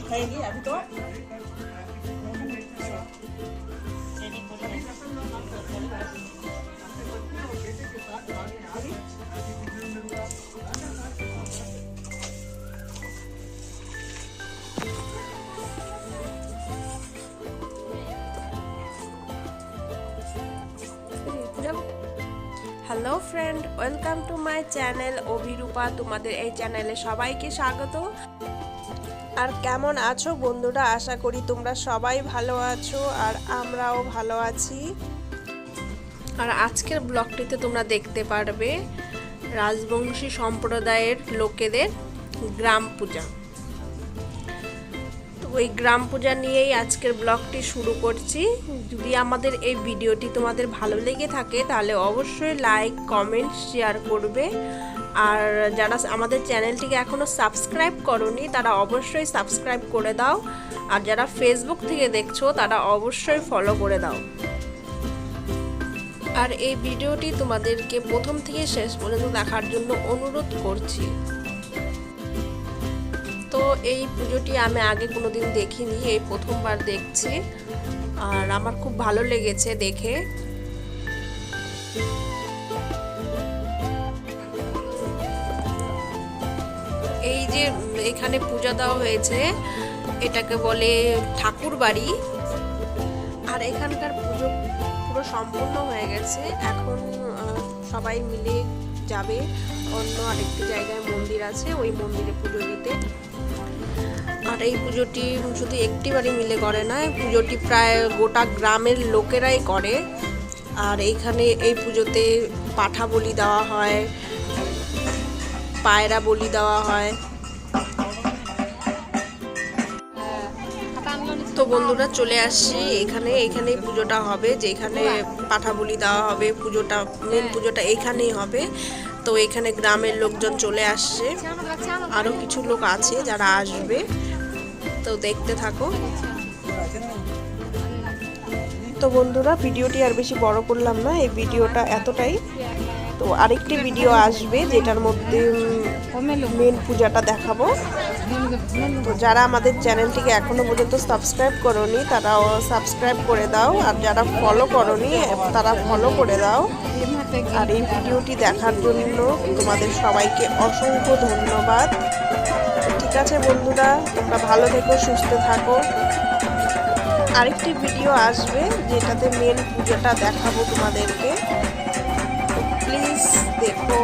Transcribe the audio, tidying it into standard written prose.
खाएंगे अभी तो hello friend, welcome to my channel Abhirupa. তোমাদের এই চ্যানেলে সবাইকে স্বাগত। আর কেমন আছো বন্ধুরা? আশা করি তোমরা সবাই ভালো আছো আর আমরাও ভালো আছি। আর আজকের ব্লগটিতে তোমরা দেখতে পারবে রাজবংশী সম্প্রদায়ের লোকেদের গ্রাম পূজা। তো ওই গ্রাম পূজা নিয়েই আজকের ব্লগটি শুরু করছি। যদি আমাদের এই ভিডিওটি তোমাদের ভালো লেগে থাকে তাহলে অবশ্যই লাইক, কমেন্ট, শেয়ার করবে। আর যারা আমাদের চ্যানেলটিকে এখনও সাবস্ক্রাইব করোনি তারা অবশ্যই সাবস্ক্রাইব করে দাও। আর যারা ফেসবুক থেকে দেখছো তারা অবশ্যই ফলো করে দাও। আর এই ভিডিওটি তোমাদেরকে প্রথম থেকে শেষ পর্যন্ত দেখার জন্য অনুরোধ করছি। তো এই পুজোটি আমি আগে কোনোদিন দেখিনি, এই প্রথমবার দেখছি। আর আমার খুব ভালো লেগেছে দেখে। এই যে এখানে পূজা দেওয়া হয়েছে এটাকে বলে ঠাকুর বাড়ি। আর এখানকার পুজো পুরো সম্পূর্ণ হয়ে গেছে। এখন সবাই মিলে যাবে অন্য আরেকটি জায়গায় মন্দির আছে, ওই মন্দিরে পুজো দিতে। আর এই পুজোটি শুধু একটি বাড়ি মিলে করে না, পুজোটি প্রায় গোটা গ্রামের লোকেরাই করে। আর এইখানে এই পুজোতে পাঠা বলি দেওয়া হয়, পায়রা বলি দেওয়া হয়। তো বন্ধুরা চলে আসছি এখানেই পুজোটা হবে, যেখানে পাঠা বলি দেওয়া হবে। পুজোটা মেন পুজোটা এইখানেই হবে। তো এখানে গ্রামের লোকজন চলে আসছে, আরও কিছু লোক আছে যারা আসবে। তো দেখতে থাকো। তো বন্ধুরা ভিডিওটি আর বেশি বড় করলাম না, এই ভিডিওটা এতটাই। তো আরেকটি ভিডিও আসবে যেটার মধ্যে মেন পূজাটা দেখাবো। তো যারা আমাদের চ্যানেলটিকে এখনো পর্যন্ত সাবস্ক্রাইব করোনি তারাও সাবস্ক্রাইব করে দাও, আর যারা ফলো করোনি তারা ফলো করে দাও। আর এই ভিডিওটি দেখার জন্য তোমাদের সবাইকে অসংখ্য ধন্যবাদ। ঠিক আছে বন্ধুরা, তোমরা ভালো থেকো, সুস্থ থাকো। আরেকটি ভিডিও আসবে যেটাতে মেন পূজাটা দেখাবো তোমাদেরকে। প্লিজ দেখো।